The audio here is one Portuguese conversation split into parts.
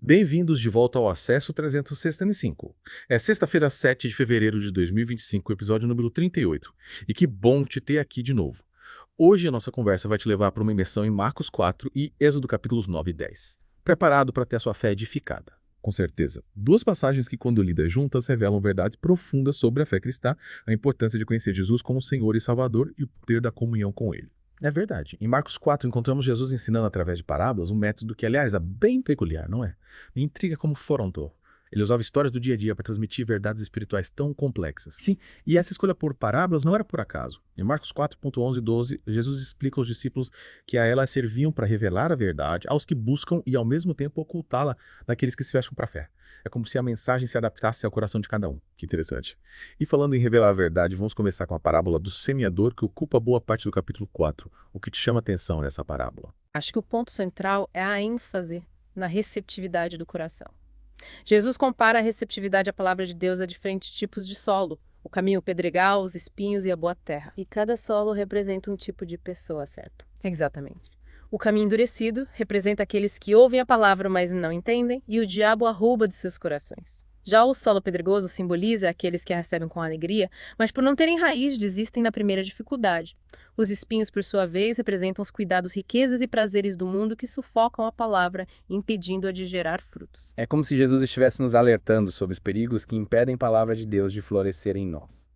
Bem-vindos de volta ao Acesso 365. É sexta-feira, 7 de fevereiro de 2025, episódio número 38. E que bom te ter aqui de novo. Hoje a nossa conversa vai te levar para uma imersão em Marcos 4 e Êxodo capítulos 9 e 10. Preparado para ter a sua fé edificada? Com certeza. Duas passagens que, quando lidas juntas, revelam verdades profundas sobre a fé cristã, a importância de conhecer Jesus como Senhor e Salvador e o poder da comunhão com Ele. É verdade. Em Marcos 4, encontramos Jesus ensinando através de parábolas um método que, aliás, é bem peculiar, não é? Me intriga como Foronto. Ele usava histórias do dia a dia para transmitir verdades espirituais tão complexas. Sim, e essa escolha por parábolas não era por acaso. Em Marcos 4.11 e 12, Jesus explica aos discípulos que a elas serviam para revelar a verdade aos que buscam e, ao mesmo tempo, ocultá-la daqueles que se fecham para a fé. É como se a mensagem se adaptasse ao coração de cada um. Que interessante. E falando em revelar a verdade, vamos começar com a parábola do semeador que ocupa boa parte do capítulo 4. O que te chama a atenção nessa parábola? Acho que o ponto central é a ênfase na receptividade do coração. Jesus compara a receptividade à palavra de Deus a diferentes tipos de solo: o caminho pedregal, os espinhos e a boa terra. E cada solo representa um tipo de pessoa, certo? Exatamente. O caminho endurecido representa aqueles que ouvem a palavra, mas não entendem, e o diabo arrouba de seus corações. Já o solo pedregoso simboliza aqueles que a recebem com alegria, mas por não terem raiz desistem na primeira dificuldade. Os espinhos, por sua vez, representam os cuidados, riquezas e prazeres do mundo que sufocam a palavra, impedindo-a de gerar frutos. É como se Jesus estivesse nos alertando sobre os perigos que impedem a palavra de Deus de florescer em nós.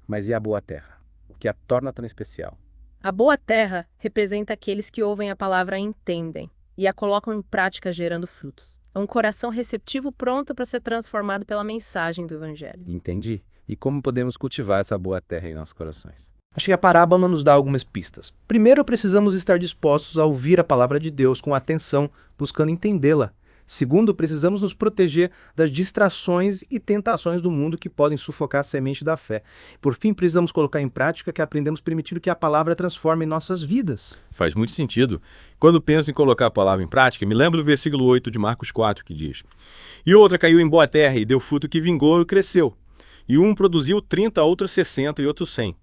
Mas e a boa terra? O que a torna tão especial? A boa terra representa aqueles que ouvem a palavra e entendem, e a colocam em prática gerando frutos. É um coração receptivo pronto para ser transformado pela mensagem do Evangelho. Entendi. E como podemos cultivar essa boa terra em nossos corações? Acho que a parábola nos dá algumas pistas. Primeiro, precisamos estar dispostos a ouvir a palavra de Deus com atenção, buscando entendê-la. Segundo, precisamos nos proteger das distrações e tentações do mundo que podem sufocar a semente da fé. Por fim, precisamos colocar em prática que aprendemos permitindo que a palavra transforme nossas vidas. Faz muito sentido. Quando penso em colocar a palavra em prática, me lembro do versículo 8 de Marcos 4, que diz: E outra caiu em boa terra e deu fruto que vingou e cresceu. E um produziu 30, outro 60 e outro 100.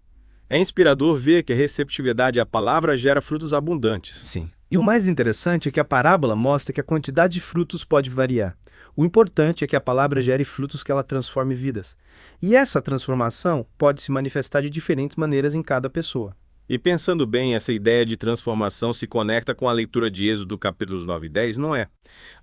É inspirador ver que a receptividade à palavra gera frutos abundantes. Sim. E o mais interessante é que a parábola mostra que a quantidade de frutos pode variar. O importante é que a palavra gere frutos que ela transforme vidas. E essa transformação pode se manifestar de diferentes maneiras em cada pessoa. E pensando bem, essa ideia de transformação se conecta com a leitura de Êxodo capítulos 9 e 10, não é?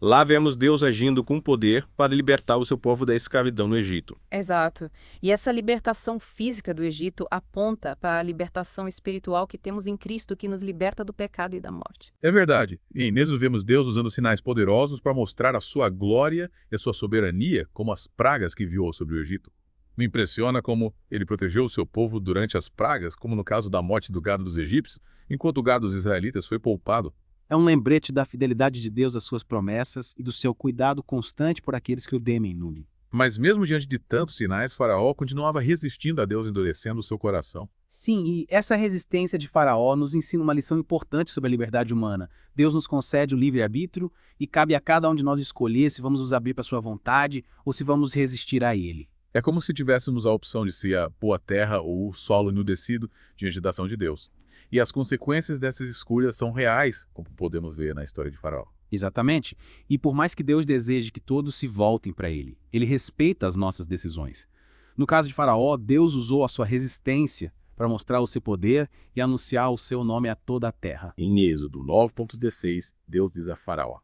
Lá vemos Deus agindo com poder para libertar o seu povo da escravidão no Egito. Exato. E essa libertação física do Egito aponta para a libertação espiritual que temos em Cristo, que nos liberta do pecado e da morte. É verdade. E em Êxodo vemos Deus usando sinais poderosos para mostrar a sua glória e a sua soberania, como as pragas que enviou sobre o Egito. Me impressiona como ele protegeu o seu povo durante as pragas, como no caso da morte do gado dos egípcios, enquanto o gado dos israelitas foi poupado. É um lembrete da fidelidade de Deus às suas promessas e do seu cuidado constante por aqueles que o temem nele. Mas mesmo diante de tantos sinais, Faraó continuava resistindo a Deus, endurecendo o seu coração. Sim, e essa resistência de Faraó nos ensina uma lição importante sobre a liberdade humana. Deus nos concede o livre-arbítrio e cabe a cada um de nós escolher se vamos nos abrir para sua vontade ou se vamos resistir a ele. É como se tivéssemos a opção de ser a boa terra ou o solo enudecido diante da ação de Deus. E as consequências dessas escolhas são reais, como podemos ver na história de Faraó. Exatamente. E por mais que Deus deseje que todos se voltem para ele, ele respeita as nossas decisões. No caso de Faraó, Deus usou a sua resistência para mostrar o seu poder e anunciar o seu nome a toda a terra. Em Êxodo 9.16, Deus diz a Faraó: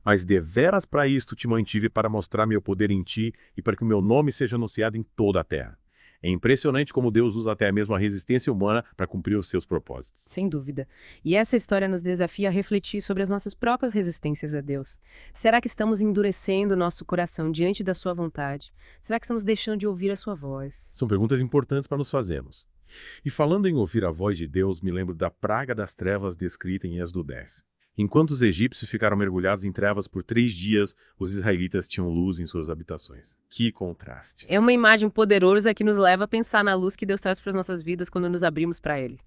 Mas deveras para isto te mantive para mostrar meu poder em ti e para que o meu nome seja anunciado em toda a terra. É impressionante como Deus usa até mesmo a resistência humana para cumprir os seus propósitos. Sem dúvida. E essa história nos desafia a refletir sobre as nossas próprias resistências a Deus. Será que estamos endurecendo nosso coração diante da sua vontade? Será que estamos deixando de ouvir a sua voz? São perguntas importantes para nos fazermos. E falando em ouvir a voz de Deus, me lembro da praga das trevas descrita em Êxodo 10. Enquanto os egípcios ficaram mergulhados em trevas por 3 dias, os israelitas tinham luz em suas habitações. Que contraste! É uma imagem poderosa que nos leva a pensar na luz que Deus traz para as nossas vidas quando nos abrimos para Ele.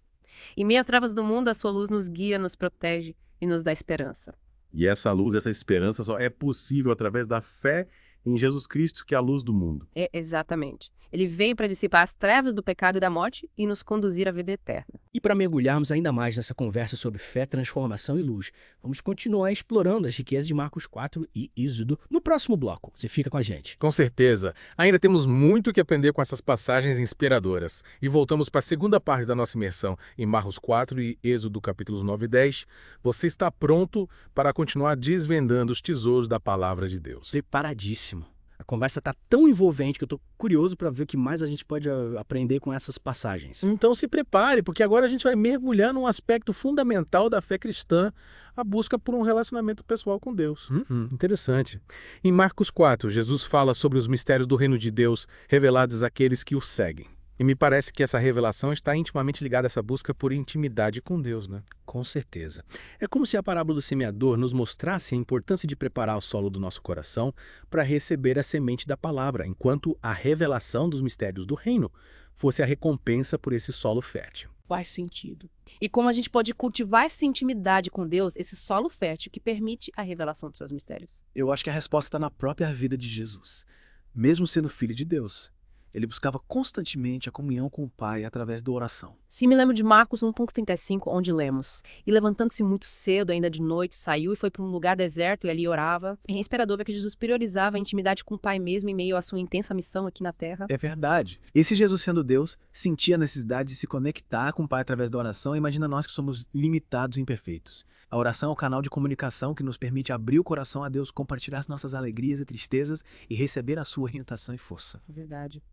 Em meio às trevas do mundo, a sua luz nos guia, nos protege e nos dá esperança. E essa luz, essa esperança só é possível através da fé em Jesus Cristo, que é a luz do mundo. É, exatamente. Ele veio para dissipar as trevas do pecado e da morte e nos conduzir à vida eterna. E para mergulharmos ainda mais nessa conversa sobre fé, transformação e luz, vamos continuar explorando as riquezas de Marcos 4 e Êxodo no próximo bloco. Você fica com a gente. Com certeza. Ainda temos muito que aprender com essas passagens inspiradoras. E voltamos para a segunda parte da nossa imersão em Marcos 4 e Êxodo capítulos 9 e 10. Você está pronto para continuar desvendando os tesouros da palavra de Deus. Preparadíssimo. A conversa está tão envolvente que eu estou curioso para ver o que mais a gente pode aprender com essas passagens. Então se prepare, porque agora a gente vai mergulhar num aspecto fundamental da fé cristã, a busca por um relacionamento pessoal com Deus. Interessante. Em Marcos 4, Jesus fala sobre os mistérios do reino de Deus revelados àqueles que o seguem. E me parece que essa revelação está intimamente ligada a essa busca por intimidade com Deus, né? Com certeza. É como se a parábola do semeador nos mostrasse a importância de preparar o solo do nosso coração para receber a semente da palavra, enquanto a revelação dos mistérios do reino fosse a recompensa por esse solo fértil. Faz sentido. E como a gente pode cultivar essa intimidade com Deus, esse solo fértil que permite a revelação dos seus mistérios? Eu acho que a resposta está na própria vida de Jesus. Mesmo sendo filho de Deus, ele buscava constantemente a comunhão com o Pai através da oração. Sim, me lembro de Marcos 1,35, onde lemos: E levantando-se muito cedo, ainda de noite, saiu e foi para um lugar deserto e ali orava. É inspirador ver que Jesus priorizava a intimidade com o Pai mesmo em meio à sua intensa missão aqui na Terra. É verdade. Esse Jesus, sendo Deus, sentia a necessidade de se conectar com o Pai através da oração. Imagina nós que somos limitados e imperfeitos. A oração é o canal de comunicação que nos permite abrir o coração a Deus, compartilhar as nossas alegrias e tristezas e receber a sua orientação e força. Verdade.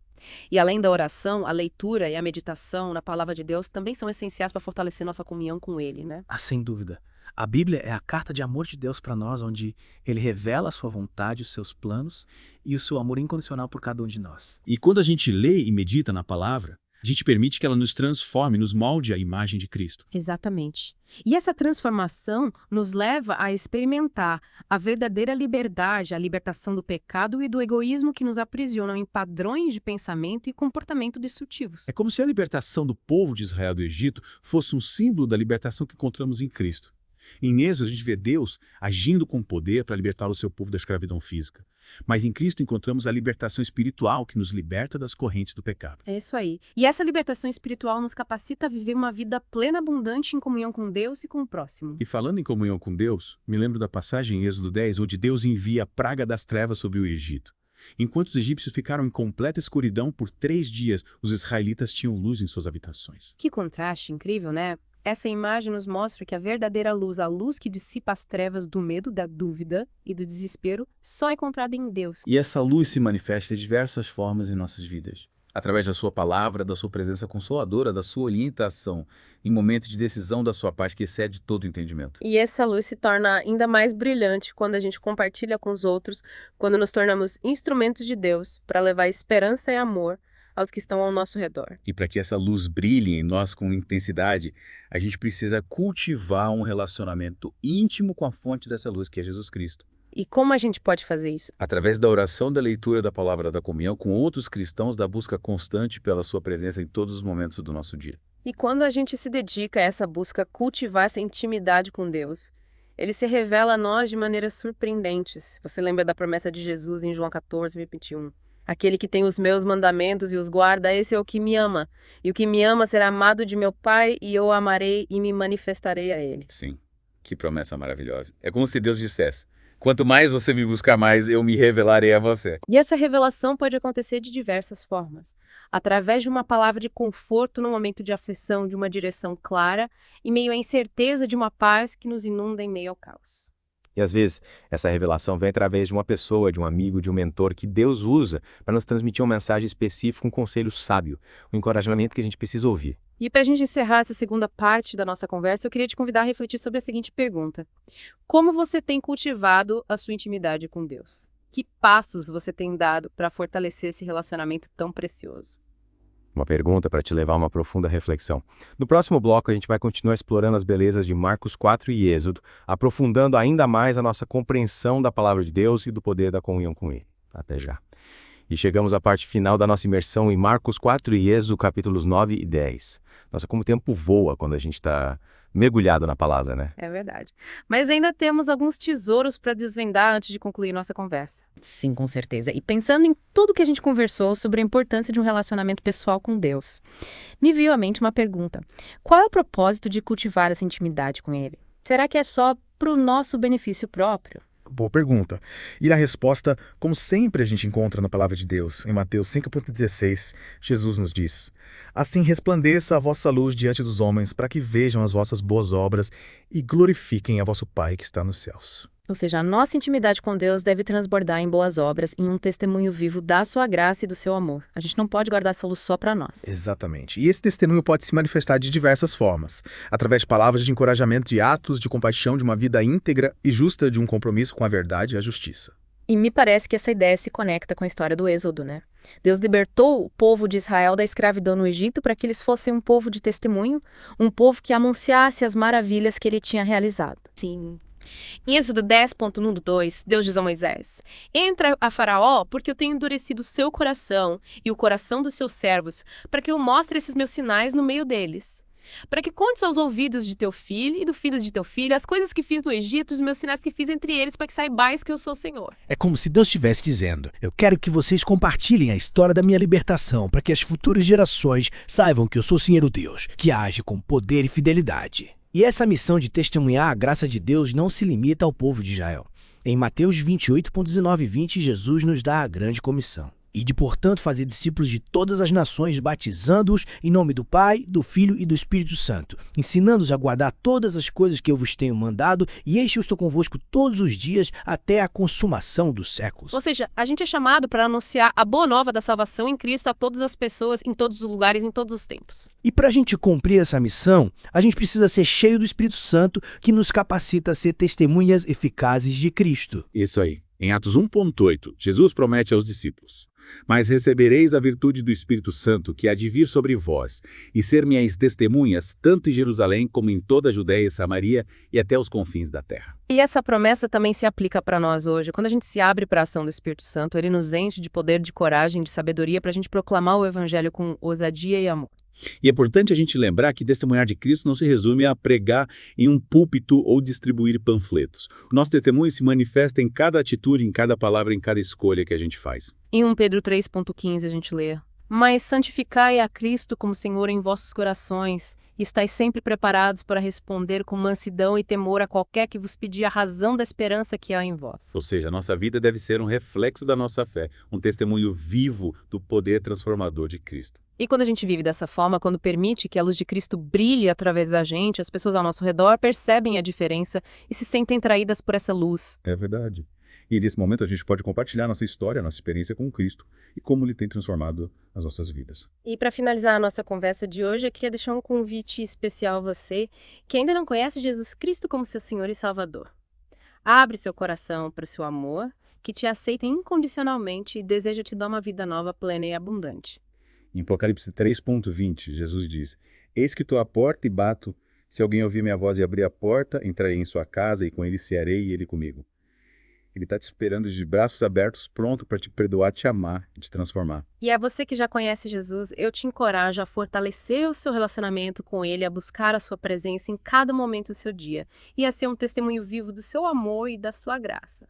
E além da oração, a leitura e a meditação na palavra de Deus também são essenciais para fortalecer nossa comunhão com Ele, né? Ah, sem dúvida. A Bíblia é a carta de amor de Deus para nós, onde Ele revela a sua vontade, os seus planos e o seu amor incondicional por cada um de nós. E quando a gente lê e medita na palavra, a gente permite que ela nos transforme, nos molde à imagem de Cristo. Exatamente. E essa transformação nos leva a experimentar a verdadeira liberdade, a libertação do pecado e do egoísmo que nos aprisionam em padrões de pensamento e comportamento destrutivos. É como se a libertação do povo de Israel do Egito fosse um símbolo da libertação que encontramos em Cristo. Em Êxodo, a gente vê Deus agindo com poder para libertar o seu povo da escravidão física. Mas em Cristo encontramos a libertação espiritual que nos liberta das correntes do pecado. É isso aí. E essa libertação espiritual nos capacita a viver uma vida plena, abundante em comunhão com Deus e com o próximo. E falando em comunhão com Deus, me lembro da passagem em Êxodo 10, onde Deus envia a praga das trevas sobre o Egito. Enquanto os egípcios ficaram em completa escuridão por 3 dias, os israelitas tinham luz em suas habitações. Que contraste incrível, né? Essa imagem nos mostra que a verdadeira luz, a luz que dissipa as trevas do medo, da dúvida e do desespero, só é encontrada em Deus. E essa luz se manifesta de diversas formas em nossas vidas. Através da sua palavra, da sua presença consoladora, da sua orientação, em momentos de decisão da sua parte que excede todo o entendimento. E essa luz se torna ainda mais brilhante quando a gente compartilha com os outros, quando nos tornamos instrumentos de Deus para levar esperança e amor aos que estão ao nosso redor. E para que essa luz brilhe em nós com intensidade, a gente precisa cultivar um relacionamento íntimo com a fonte dessa luz, que é Jesus Cristo. E como a gente pode fazer isso? Através da oração, da leitura da palavra da comunhão com outros cristãos, da busca constante pela sua presença em todos os momentos do nosso dia. E quando a gente se dedica a essa busca, cultivar essa intimidade com Deus, Ele se revela a nós de maneiras surpreendentes. Você lembra da promessa de Jesus em João 14, 21? Aquele que tem os meus mandamentos e os guarda, esse é o que me ama. E o que me ama será amado de meu Pai, e eu o amarei e me manifestarei a ele. Sim, que promessa maravilhosa. É como se Deus dissesse: quanto mais você me buscar, mais eu me revelarei a você. E essa revelação pode acontecer de diversas formas. Através de uma palavra de conforto no momento de aflição, de uma direção clara, em meio à incerteza de uma paz que nos inunda em meio ao caos. E às vezes, essa revelação vem através de uma pessoa, de um amigo, de um mentor que Deus usa para nos transmitir uma mensagem específica, um conselho sábio, um encorajamento que a gente precisa ouvir. E para a gente encerrar essa segunda parte da nossa conversa, eu queria te convidar a refletir sobre a seguinte pergunta: como você tem cultivado a sua intimidade com Deus? Que passos você tem dado para fortalecer esse relacionamento tão precioso? Uma pergunta para te levar a uma profunda reflexão. No próximo bloco, a gente vai continuar explorando as belezas de Marcos 4 e Êxodo, aprofundando ainda mais a nossa compreensão da palavra de Deus e do poder da comunhão com Ele. Até já. E chegamos à parte final da nossa imersão em Marcos 4 e Êxodo capítulos 9 e 10. Nossa, como o tempo voa quando a gente está mergulhado na palavra, né? É verdade. Mas ainda temos alguns tesouros para desvendar antes de concluir nossa conversa. Sim, com certeza. E pensando em tudo que a gente conversou sobre a importância de um relacionamento pessoal com Deus, me veio à mente uma pergunta. Qual é o propósito de cultivar essa intimidade com Ele? Será que é só para o nosso benefício próprio? Boa pergunta. E a resposta, como sempre a gente encontra na Palavra de Deus, em Mateus 5,16, Jesus nos diz: Assim resplandeça a vossa luz diante dos homens, para que vejam as vossas boas obras e glorifiquem a vosso Pai que está nos céus. Ou seja, a nossa intimidade com Deus deve transbordar em boas obras, em um testemunho vivo da sua graça e do seu amor. A gente não pode guardar essa luz só para nós. Exatamente. E esse testemunho pode se manifestar de diversas formas, através de palavras de encorajamento e atos de compaixão de uma vida íntegra e justa, de um compromisso com a verdade e a justiça. E me parece que essa ideia se conecta com a história do Êxodo, né? Deus libertou o povo de Israel da escravidão no Egito para que eles fossem um povo de testemunho, um povo que anunciasse as maravilhas que ele tinha realizado. Sim. Em Êxodo 10.1-2, Deus diz a Moisés: Entra a Faraó, porque eu tenho endurecido o seu coração e o coração dos seus servos, para que eu mostre esses meus sinais no meio deles. Para que contes aos ouvidos de teu filho e do filho de teu filho as coisas que fiz no Egito, os meus sinais que fiz entre eles, para que saibais que eu sou o Senhor. É como se Deus estivesse dizendo: eu quero que vocês compartilhem a história da minha libertação, para que as futuras gerações saibam que eu sou o Senhor Deus, que age com poder e fidelidade. E essa missão de testemunhar a graça de Deus não se limita ao povo de Israel. Em Mateus 28.19 e 20, Jesus nos dá a grande comissão. Ide, portanto, fazer discípulos de todas as nações, batizando-os em nome do Pai, do Filho e do Espírito Santo, ensinando-os a guardar todas as coisas que eu vos tenho mandado, e eis que eu estou convosco todos os dias até a consumação dos séculos. Ou seja, a gente é chamado para anunciar a boa nova da salvação em Cristo a todas as pessoas, em todos os lugares, em todos os tempos. E para a gente cumprir essa missão, a gente precisa ser cheio do Espírito Santo, que nos capacita a ser testemunhas eficazes de Cristo. Isso aí. Em Atos 1.8, Jesus promete aos discípulos: Mas recebereis a virtude do Espírito Santo, que há de vir sobre vós, e ser minhas testemunhas, tanto em Jerusalém como em toda a Judéia e Samaria e até os confins da terra. E essa promessa também se aplica para nós hoje. Quando a gente se abre para a ação do Espírito Santo, ele nos enche de poder, de coragem, de sabedoria para a gente proclamar o Evangelho com ousadia e amor. E é importante a gente lembrar que testemunhar de Cristo não se resume a pregar em um púlpito ou distribuir panfletos. O nosso testemunho se manifesta em cada atitude, em cada palavra, em cada escolha que a gente faz. Em 1 Pedro 3.15 a gente lê: Mas santificai a Cristo como Senhor em vossos corações, e estais sempre preparados para responder com mansidão e temor a qualquer que vos pedir a razão da esperança que há em vós. Ou seja, a nossa vida deve ser um reflexo da nossa fé, um testemunho vivo do poder transformador de Cristo. E quando a gente vive dessa forma, quando permite que a luz de Cristo brilhe através da gente, as pessoas ao nosso redor percebem a diferença e se sentem atraídas por essa luz. É verdade. E nesse momento a gente pode compartilhar nossa história, nossa experiência com Cristo e como Ele tem transformado as nossas vidas. E para finalizar a nossa conversa de hoje, eu queria deixar um convite especial a você que ainda não conhece Jesus Cristo como seu Senhor e Salvador. Abre seu coração para o seu amor, que te aceita incondicionalmente e deseja te dar uma vida nova, plena e abundante. Em Apocalipse 3.20, Jesus diz: Eis que estou à porta e bato. Se alguém ouvir minha voz e abrir a porta, entrarei em sua casa e com ele cearei e ele comigo. Ele está te esperando de braços abertos, pronto para te perdoar, te amar e te transformar. E a você que já conhece Jesus, eu te encorajo a fortalecer o seu relacionamento com Ele, a buscar a sua presença em cada momento do seu dia e a ser um testemunho vivo do seu amor e da sua graça.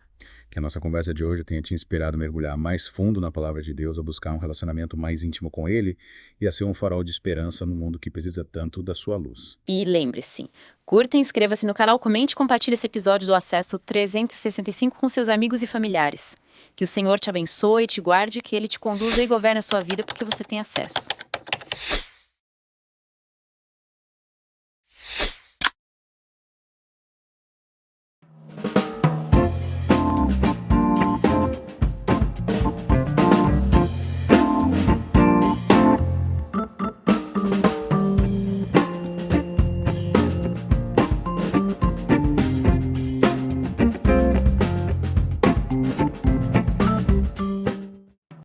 Que a nossa conversa de hoje tenha te inspirado a mergulhar mais fundo na palavra de Deus, a buscar um relacionamento mais íntimo com Ele e a ser um farol de esperança no mundo que precisa tanto da sua luz. E lembre-se, curta, inscreva-se no canal, comente e compartilhe esse episódio do Acesso 365 com seus amigos e familiares. Que o Senhor te abençoe, te guarde, que Ele te conduza e governe a sua vida porque você tem acesso.